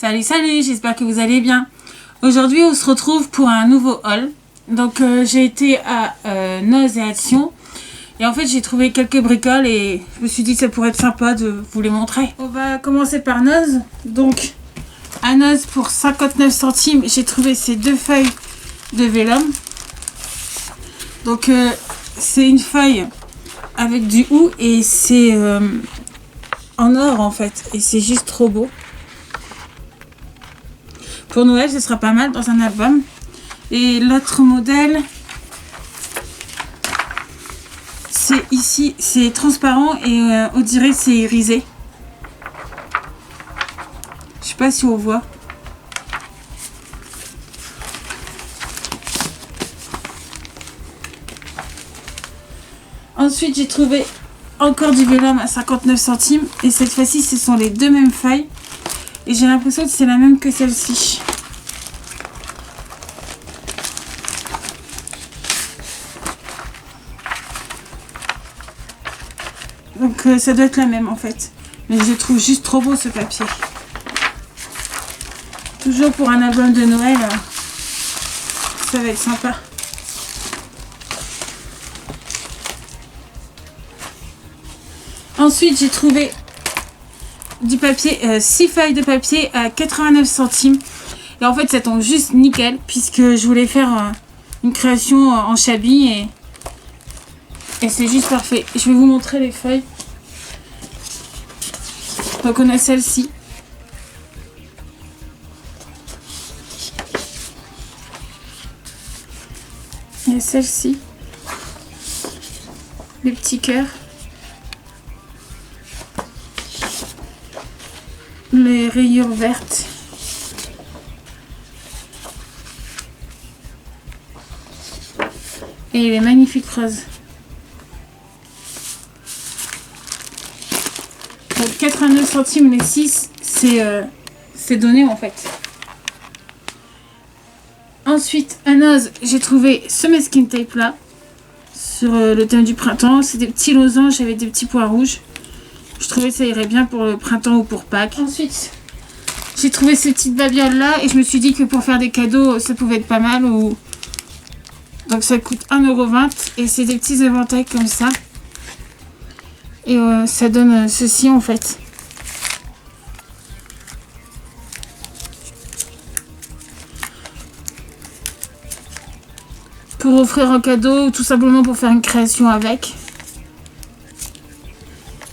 Salut, j'espère que vous allez bien. Aujourd'hui, on se retrouve pour un nouveau haul. Donc, j'ai été à Noz et Action. Et en fait, j'ai trouvé quelques bricoles et je me suis dit que ça pourrait être sympa de vous les montrer. On va commencer par Noz. Donc, à Noz, pour 59 centimes, j'ai trouvé ces deux feuilles de vélum. Donc, c'est une feuille avec du hou et c'est en or en fait. Et c'est juste trop beau. Pour Noël, ce sera pas mal dans un album. Et l'autre modèle, c'est ici, c'est transparent et on dirait c'est irisé. Je sais pas si on voit. Ensuite, j'ai trouvé encore du vélum à 59 centimes. Et cette fois-ci, ce sont les deux mêmes feuilles. Et j'ai l'impression que c'est la même que celle-ci. Donc ça doit être la même en fait. Mais je trouve juste trop beau ce papier. Toujours pour un album de Noël. Ça va être sympa. Ensuite, j'ai trouvé du papier, 6 feuilles de papier à 89 centimes. Et en fait, ça tombe juste nickel puisque je voulais faire une création en chablis et c'est juste parfait. Je vais vous montrer les feuilles. Donc, on a celle-ci. Il y a celle-ci. Les petits cœurs. Les rayures vertes. Et les magnifiques roses. Donc 89 centimes les 6, c'est donné en fait. Ensuite, à Noz, j'ai trouvé ce masking tape là. Sur le thème du printemps. C'est des petits losanges avec des petits pois rouges. Je trouvais que ça irait bien pour le printemps ou pour Pâques. Ensuite, j'ai trouvé ces petites babioles là et je me suis dit que pour faire des cadeaux, ça pouvait être pas mal. Donc ça coûte 1,20 € et c'est des petits éventails comme ça. Et ça donne ceci en fait. Pour offrir un cadeau ou tout simplement pour faire une création avec.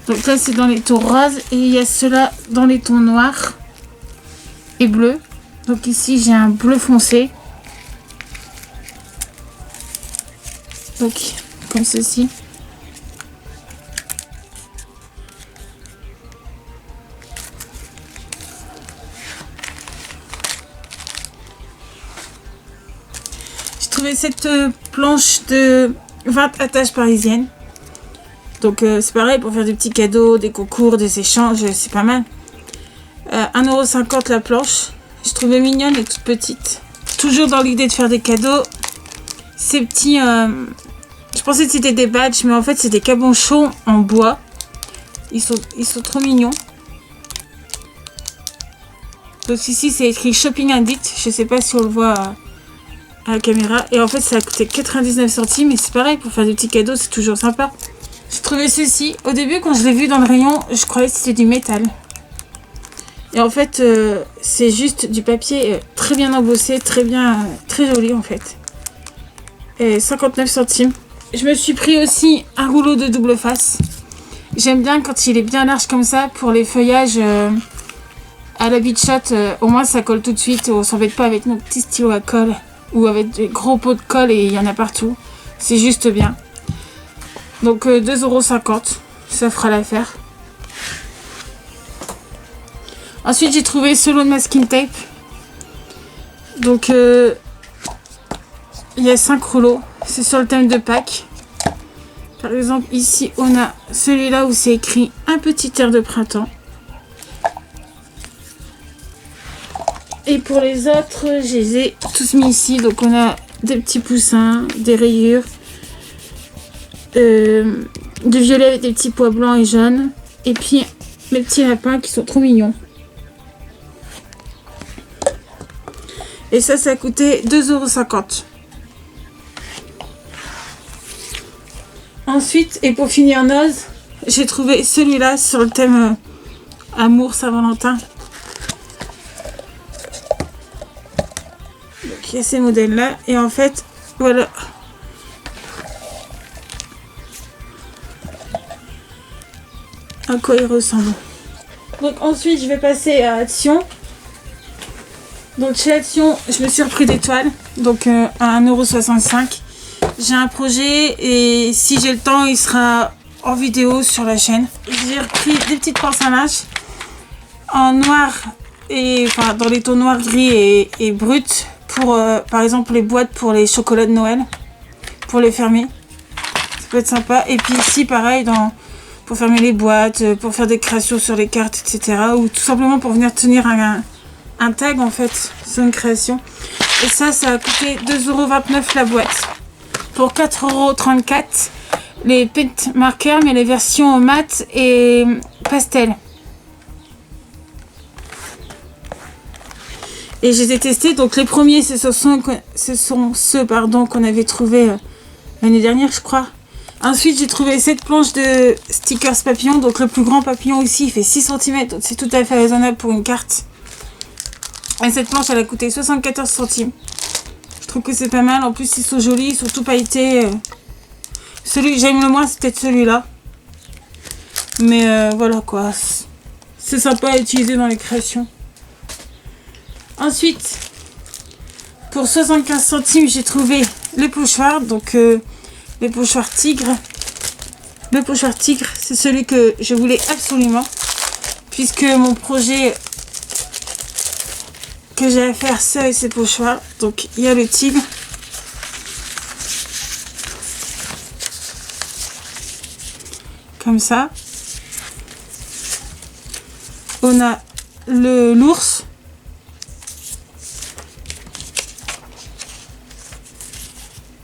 Donc là, c'est dans les tons roses et il y a ceux-là dans les tons noirs et bleus. Donc ici, j'ai un bleu foncé. Donc, comme ceci. J'ai trouvé cette planche de 20 attaches parisiennes. Donc c'est pareil pour faire des petits cadeaux, des concours, des échanges, c'est pas mal. 1,50 € la planche. Je trouvais mignonne et toute petite. Toujours dans l'idée de faire des cadeaux. Ces petits... je pensais que c'était des badges, mais en fait c'est des cabochons en bois. Ils sont trop mignons. Donc ici c'est écrit Shopping Addict. Je sais pas si on le voit à la caméra. Et en fait ça a coûté 99 centimes. Et c'est pareil, pour faire des petits cadeaux, c'est toujours sympa. J'ai trouvé ceci. Au début, quand je l'ai vu dans le rayon, je croyais que c'était du métal. Et en fait, c'est juste du papier très bien embossé, très joli en fait. Et 59 centimes. Je me suis pris aussi un rouleau de double face. J'aime bien quand il est bien large comme ça pour les feuillages à la Big Shot. Au moins, ça colle tout de suite. On s'embête pas avec nos petits stylos à colle ou avec des gros pots de colle et il y en a partout. C'est juste bien. Donc 2,50 €, ça fera l'affaire. Ensuite, j'ai trouvé ce lot de masking tape. Donc il y a 5 rouleaux. C'est sur le thème de Pâques. Par exemple, ici, on a celui-là où c'est écrit un petit air de printemps. Et pour les autres, je les ai tous mis ici. Donc on a des petits poussins, des rayures. Du violet avec des petits pois blancs et jaunes. Et puis mes petits lapins qui sont trop mignons. Et ça a coûté 2,50 €. Ensuite, et pour finir noz, j'ai trouvé celui-là sur le thème Amour Saint-Valentin. Donc il y a ces modèles-là. Et en fait, voilà. À quoi il ressemble. Donc ensuite, je vais passer à Action. Donc chez Action, je me suis repris des toiles. Donc à 1,65 €. J'ai un projet et si j'ai le temps, il sera en vidéo sur la chaîne. J'ai repris des petites pinces à linge en noir et enfin dans les tons noirs, gris et brut pour par exemple les boîtes pour les chocolats de Noël, pour les fermer. Ça peut être sympa. Et puis ici pareil pour fermer les boîtes, pour faire des créations sur les cartes, etc. Ou tout simplement pour venir tenir un tag en fait sur une création. Et ça a coûté 2,29 € la boîte. Pour 4,34 € les paint markers, mais les versions mat et pastel. Et je les ai testés. Donc les premiers, ce sont ceux qu'on avait trouvé l'année dernière, je crois. Ensuite, j'ai trouvé cette planche de stickers papillon. Donc le plus grand papillon ici, il fait 6 cm. Donc c'est tout à fait raisonnable pour une carte. Et cette planche, elle a coûté 74 centimes. Je trouve que c'est pas mal. En plus, ils sont jolis, ils sont tout pailletés. Celui que j'aime le moins, c'est peut-être celui-là. Mais voilà quoi. C'est sympa à utiliser dans les créations. Ensuite, pour 75 centimes, j'ai trouvé les pochoirs. Donc, les pochoirs tigres. Le pochoir tigre, c'est celui que je voulais absolument. Puisque mon projet que j'ai à faire, c'est avec ces pochoirs. Donc, il y a le tigre. Comme ça. On a l'ours.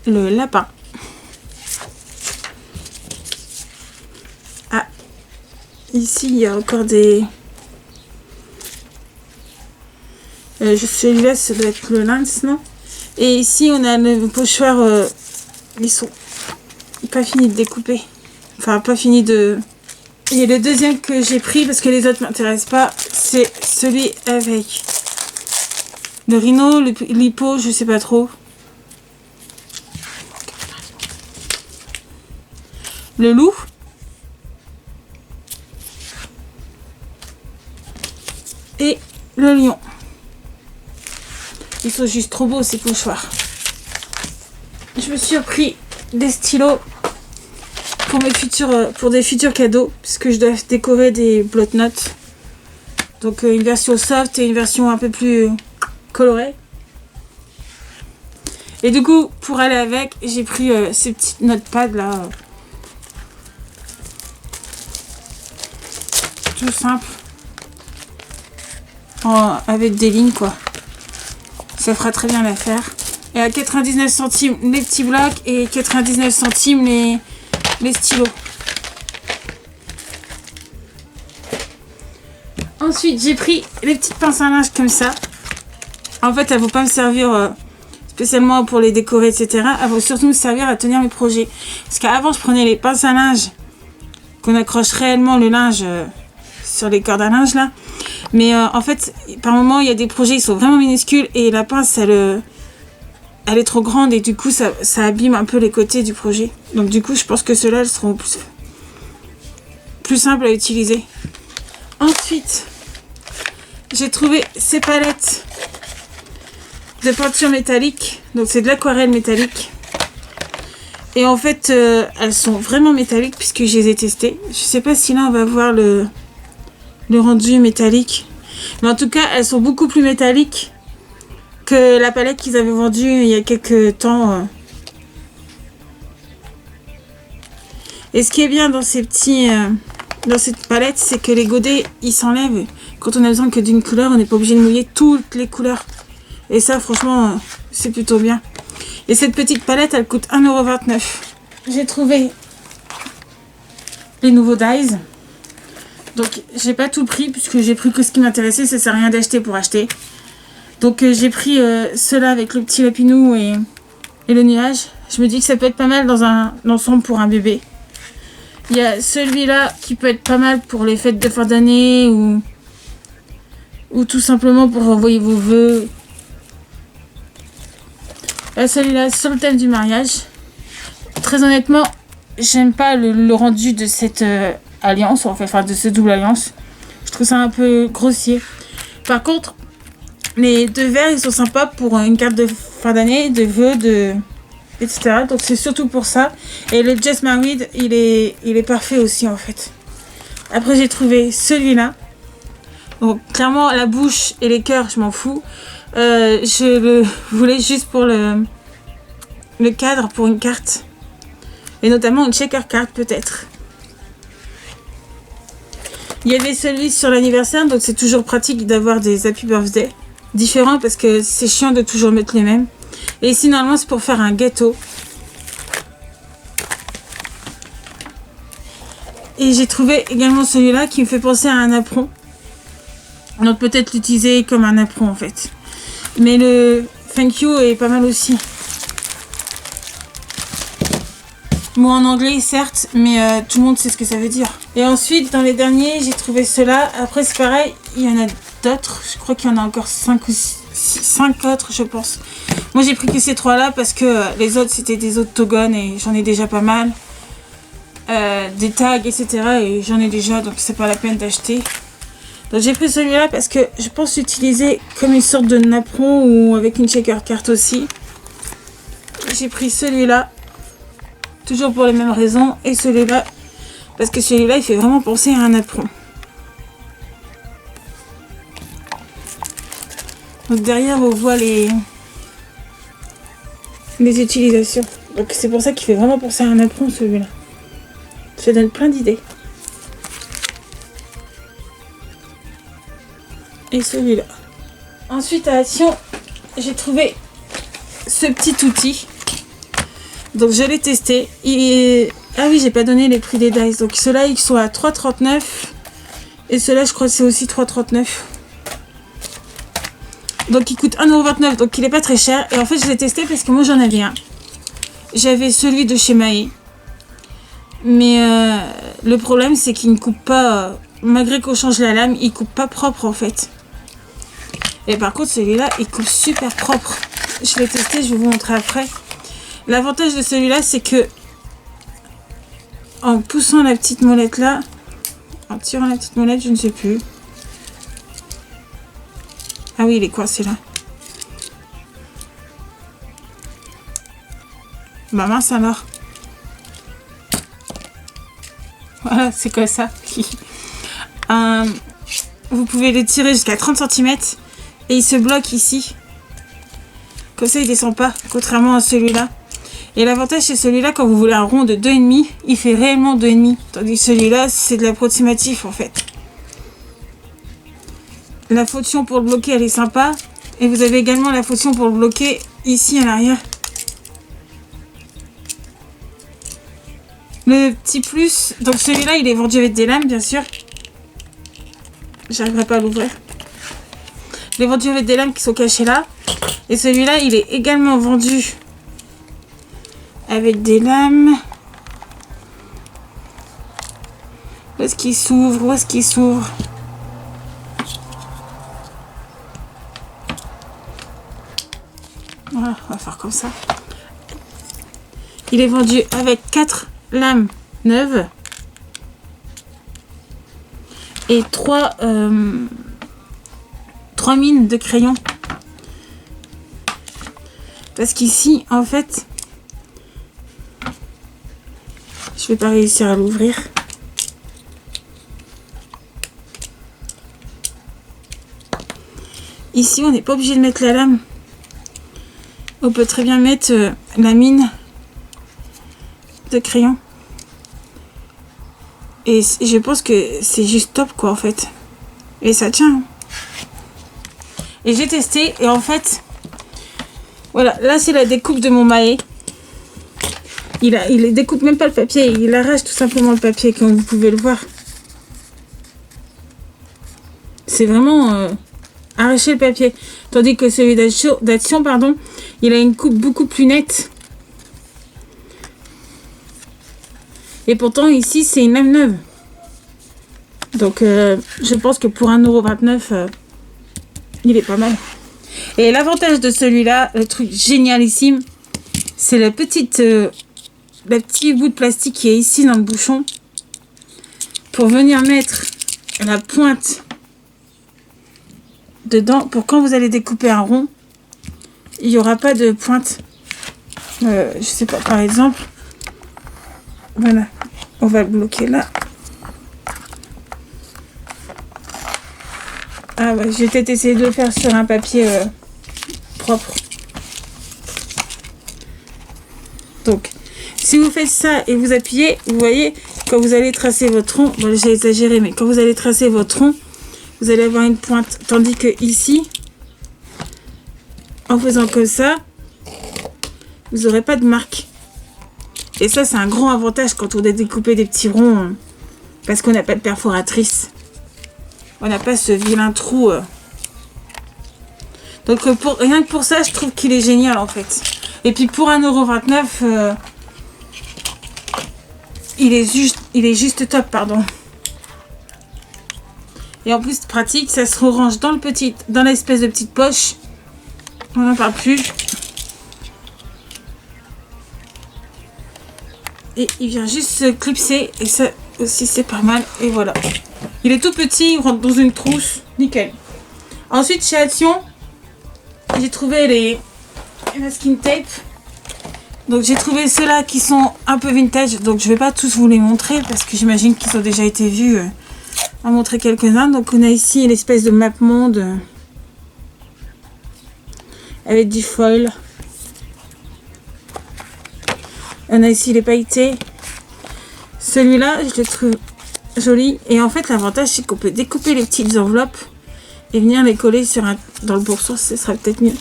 Le lapin. Ah, ici il y a encore des... celui-là, ça doit être le lynx, non? Et ici, on a le pochoir. Ils sont pas finis de découper. Enfin, pas fini de... Et le deuxième que j'ai pris, parce que les autres m'intéressent pas, c'est celui avec le rhino, l'hippo, je sais pas trop. Le loup. Et le lion. Ils sont juste trop beaux ces pochoirs. Je me suis pris des stylos pour des futurs cadeaux, puisque je dois décorer des bloc-notes. Donc une version soft et une version un peu plus colorée. Et du coup, pour aller avec, j'ai pris ces petites notepads là. Tout simple. Avec des lignes quoi. Ça fera très bien l'affaire. Et à 99 centimes les petits blocs et 99 centimes les stylos. Ensuite, j'ai pris les petites pinces à linge comme ça. En fait, elles ne vont pas me servir spécialement pour les décorer, etc. Elles vont surtout me servir à tenir mes projets. Parce qu'avant, je prenais les pinces à linge qu'on accroche réellement le linge sur les cordes à linge là. Mais en fait, par moment, il y a des projets, ils sont vraiment minuscules et la pince, elle est trop grande et du coup, ça abîme un peu les côtés du projet. Donc du coup, je pense que ceux-là, elles seront plus simples à utiliser. Ensuite, j'ai trouvé ces palettes de peinture métallique. Donc c'est de l'aquarelle métallique. Et en fait, elles sont vraiment métalliques puisque je les ai testées. Je sais pas si là, on va voir le rendu métallique. Mais en tout cas, elles sont beaucoup plus métalliques que la palette qu'ils avaient vendue il y a quelques temps. Et ce qui est bien dans dans cette palette, c'est que les godets, ils s'enlèvent. Quand on a besoin que d'une couleur, on n'est pas obligé de mouiller toutes les couleurs. Et ça, franchement, c'est plutôt bien. Et cette petite palette, elle coûte 1,29 €. J'ai trouvé les nouveaux dies. Donc, j'ai pas tout pris puisque j'ai pris que ce qui m'intéressait. Ça sert à rien d'acheter pour acheter. Donc j'ai pris ceux-là avec le petit lapinou et le nuage. Je me dis que ça peut être pas mal dans un ensemble pour un bébé. Il y a celui-là qui peut être pas mal pour les fêtes de fin d'année ou tout simplement pour envoyer vos vœux. Là, celui-là sur le thème du mariage. Très honnêtement, j'aime pas le rendu de cette alliance, enfin de cette double alliance. Je trouve ça un peu grossier. Par contre, les deux verres, ils sont sympas pour une carte de fin d'année, de vœux, etc. Donc c'est surtout pour ça. Et le Just Married, il est parfait aussi en fait. Après j'ai trouvé celui-là. Donc clairement la bouche et les cœurs, je m'en fous. Je le voulais juste pour le cadre, pour une carte. Et notamment une shaker card peut-être. Il y avait celui sur l'anniversaire, donc c'est toujours pratique d'avoir des happy birthday différents parce que c'est chiant de toujours mettre les mêmes. Et ici normalement c'est pour faire un gâteau. Et j'ai trouvé également celui-là qui me fait penser à un apron. Donc peut-être l'utiliser comme un apron en fait. Mais le thank you est pas mal aussi. Mot en anglais certes, mais tout le monde sait ce que ça veut dire. Et ensuite dans les derniers j'ai trouvé ceux-là. Après c'est pareil, il y en a d'autres. Je crois qu'il y en a encore 5 ou 5 autres je pense. Moi j'ai pris que ces 3 là parce que les autres c'était des autogones et j'en ai déjà pas mal. Des tags etc. et j'en ai déjà donc c'est pas la peine d'acheter. Donc j'ai pris celui-là parce que je pense l'utiliser comme une sorte de napperon ou avec une shaker carte aussi. J'ai pris celui-là. Toujours pour les mêmes raisons. Et celui-là. Parce que celui-là, il fait vraiment penser à un apron. Donc derrière, on voit les utilisations. Donc c'est pour ça qu'il fait vraiment penser à un apron, celui-là. Ça donne plein d'idées. Et celui-là. Ensuite, à Action, j'ai trouvé ce petit outil. Donc je l'ai testé. Ah oui, j'ai pas donné les prix des dice. Donc ceux-là, ils sont à 3,39. Et ceux-là, je crois que c'est aussi 3,39. Donc il coûte 1,29€. Donc il est pas très cher. Et en fait, je l'ai testé parce que moi, j'en avais un. J'avais celui de chez Maé. Mais le problème, c'est qu'il ne coupe pas... malgré qu'on change la lame, il coupe pas propre en fait. Et par contre, celui-là, il coupe super propre. Je l'ai testé, je vais vous montrer après. L'avantage de celui-là, c'est que en poussant la petite molette là, en tirant la petite molette, je ne sais plus. Ah oui, il est coincé là. Bah mince alors. Voilà, c'est quoi ça? Vous pouvez le tirer jusqu'à 30 cm et il se bloque ici. Comme ça, il descend pas, contrairement à celui-là. Et l'avantage, c'est celui-là, quand vous voulez un rond de 2,5, il fait réellement 2,5. Tandis que celui-là, c'est de l'approximatif, en fait. La fonction pour le bloquer, elle est sympa. Et vous avez également la fonction pour le bloquer ici, à l'arrière. Le petit plus... donc celui-là, il est vendu avec des lames, bien sûr. J'arriverai pas à l'ouvrir. Il est vendu avec des lames qui sont cachées là. Et celui-là, il est également vendu... avec des lames. Où est-ce qu'il s'ouvre? Où est-ce qu'il s'ouvre? Voilà, on va faire comme ça. Il est vendu avec 4 lames neuves. Et 3 mines de crayon. Parce qu'ici, en fait... je vais pas réussir à l'ouvrir. Ici, on n'est pas obligé de mettre la lame. On peut très bien mettre la mine de crayon. Et je pense que c'est juste top, quoi, en fait. Et ça tient. Et j'ai testé. Et en fait, voilà, là, c'est la découpe de mon Maé. Il découpe même pas le papier, il arrache tout simplement le papier, comme vous pouvez le voir. C'est vraiment arracher le papier. Tandis que celui d'Action, pardon, il a une coupe beaucoup plus nette. Et pourtant, ici, c'est une lame neuve. Donc, je pense que pour 1,29 €, il est pas mal. Et l'avantage de celui-là, le truc génialissime, c'est le petit bout de plastique qui est ici dans le bouchon. Pour venir mettre la pointe dedans, pour quand vous allez découper un rond, il n'y aura pas de pointe. Je sais pas, par exemple, voilà, on va le bloquer là. Ah ouais, je vais peut-être essayer de le faire sur un papier propre. Donc, si vous faites ça et vous appuyez, vous voyez, quand vous allez tracer votre rond, bon j'ai exagéré, mais quand vous allez tracer votre rond, vous allez avoir une pointe. Tandis que ici, en faisant comme ça, vous n'aurez pas de marque. Et ça, c'est un grand avantage quand on doit découper des petits ronds, parce qu'on n'a pas de perforatrice. On n'a pas ce vilain trou. Donc rien que pour ça, je trouve qu'il est génial en fait. Et puis pour 1,29 €, il est juste top, pardon. Et en plus pratique, ça se range dans l'espèce de petite poche. On n'en parle plus. Et il vient juste se clipser. Et ça aussi, c'est pas mal. Et voilà. Il est tout petit, il rentre dans une trousse. Nickel. Ensuite, chez Action, j'ai trouvé les masking tape. Donc, j'ai trouvé ceux-là qui sont un peu vintage. Donc, je vais pas tous vous les montrer parce que j'imagine qu'ils ont déjà été vus. On va montrer quelques-uns. Donc, on a ici l'espèce de map monde avec du foil. On a ici les pailletés. Celui-là, je le trouve joli. Et en fait, l'avantage, c'est qu'on peut découper les petites enveloppes et venir les coller sur dans le bourson, ce sera peut-être mieux.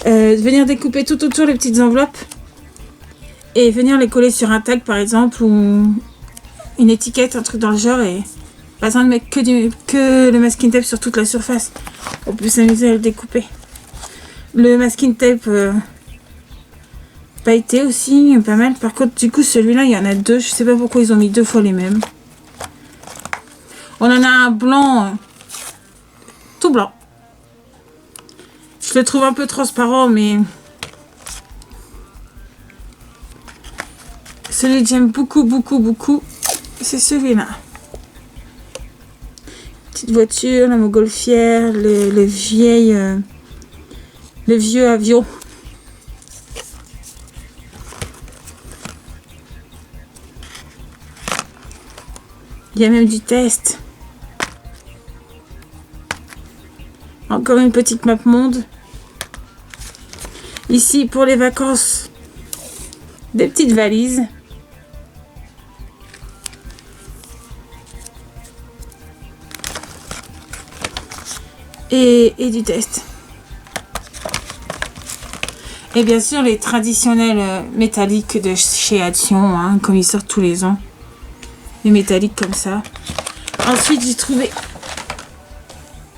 Venir découper tout autour les petites enveloppes et venir les coller sur un tag, par exemple, ou une étiquette, un truc dans le genre. Et pas besoin de mettre que le masking tape sur toute la surface. On peut s'amuser à le découper. Le masking tape pailleté aussi, pas mal. Par contre, du coup, celui-là, il y en a deux. Je sais pas pourquoi ils ont mis 2 fois les mêmes. On en a un blanc, tout blanc. Je le trouve un peu transparent, mais celui que j'aime beaucoup, beaucoup, beaucoup, c'est celui-là. Petite voiture, la montgolfière, le vieux avion. Il y a même du test. Encore une petite map monde. Ici, pour les vacances, des petites valises. Et du test. Et bien sûr, les traditionnels métalliques de chez Action, hein, comme ils sortent tous les ans. Les métalliques comme ça. Ensuite, j'ai trouvé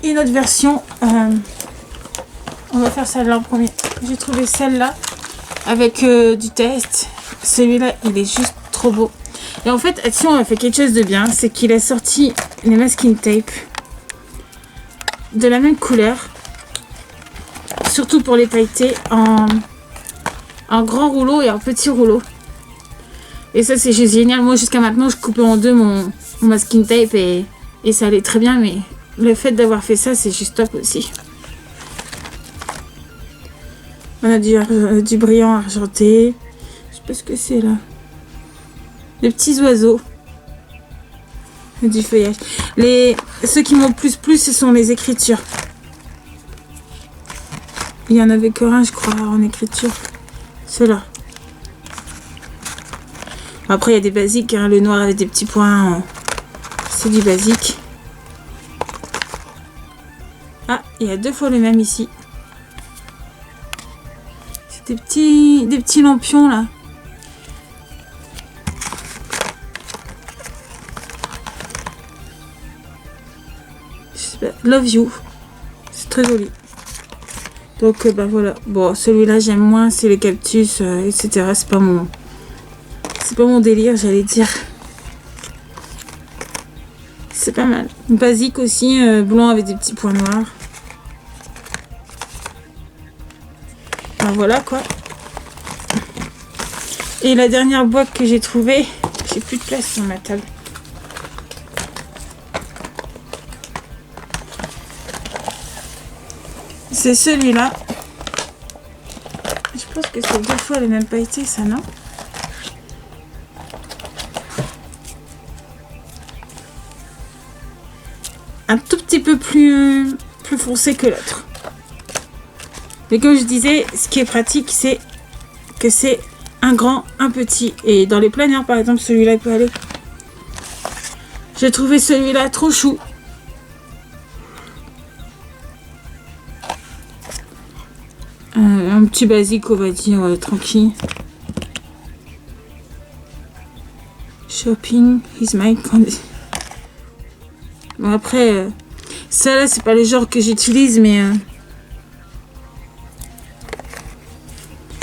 une autre version. On va faire celle-là en premier. J'ai trouvé celle-là avec du test. Celui-là, il est juste trop beau. Et en fait, Action a fait quelque chose de bien. C'est qu'il a sorti les masking tape de la même couleur. Surtout pour les pailletés en grand rouleau et en petit rouleau. Et ça, c'est juste génial. Moi, jusqu'à maintenant, je coupais en deux mon masking tape et ça allait très bien. Mais le fait d'avoir fait ça, c'est juste top aussi. On a du brillant argenté. Je sais pas ce que c'est là. Les petits oiseaux. Du feuillage. Ceux qui m'ont plus plu, ce sont les écritures. Il y en avait que un, je crois, en écriture. Ceux-là. Après, il y a des basiques. Hein. Le noir avec des petits points. C'est du basique. Ah, il y a 2 fois le même ici. C'est des petits lampions, là. Je sais pas. Love you. C'est très joli. Donc bah voilà. Bon, celui-là j'aime moins, c'est les cactus, etc. C'est pas mon délire, j'allais dire. C'est pas mal. Basique aussi, blanc avec des petits points noirs. Ben voilà quoi. Et la dernière boîte que j'ai trouvée, j'ai plus de place sur ma table. C'est celui-là. Je pense que c'est 2 fois les mêmes pailletés, ça, non? Un tout petit peu plus foncé que l'autre. Mais comme je disais, ce qui est pratique, c'est que c'est un grand, un petit. Et dans les plein air, par exemple, celui-là, il peut aller. J'ai trouvé celui-là trop chou. Un petit basique, on va dire, tranquille. Shopping is my condition. Bon, après, ça là, c'est pas le genre que j'utilise, mais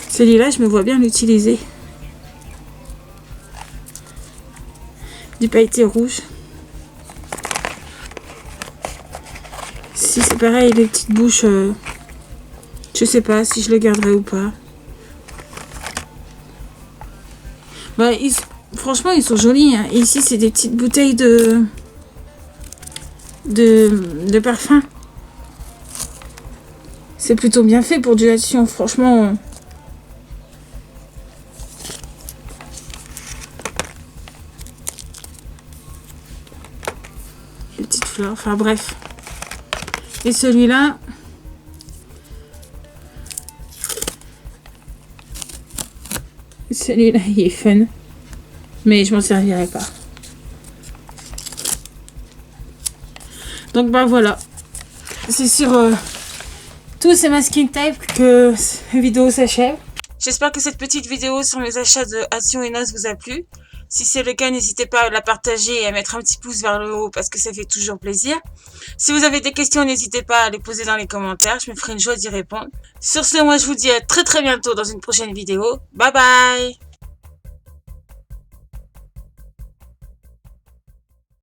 celui-là, je me vois bien l'utiliser. Du pailleté rouge. Si c'est pareil, les petites bouches, je sais pas si je le garderai ou pas. Bah, franchement, ils sont jolis. Hein. Et ici, c'est des petites bouteilles de parfum. C'est plutôt bien fait pour du action, franchement. Les petites fleurs, enfin bref. Et celui-là, il est fun. Mais je m'en servirai pas. Donc bah voilà. C'est sur tous ces masking tape que la vidéo s'achève. J'espère que cette petite vidéo sur mes achats de Action et Nas vous a plu. Si c'est le cas, n'hésitez pas à la partager et à mettre un petit pouce vers le haut parce que ça fait toujours plaisir. Si vous avez des questions, n'hésitez pas à les poser dans les commentaires. Je me ferai une joie d'y répondre. Sur ce, moi je vous dis à très bientôt dans une prochaine vidéo. Bye bye!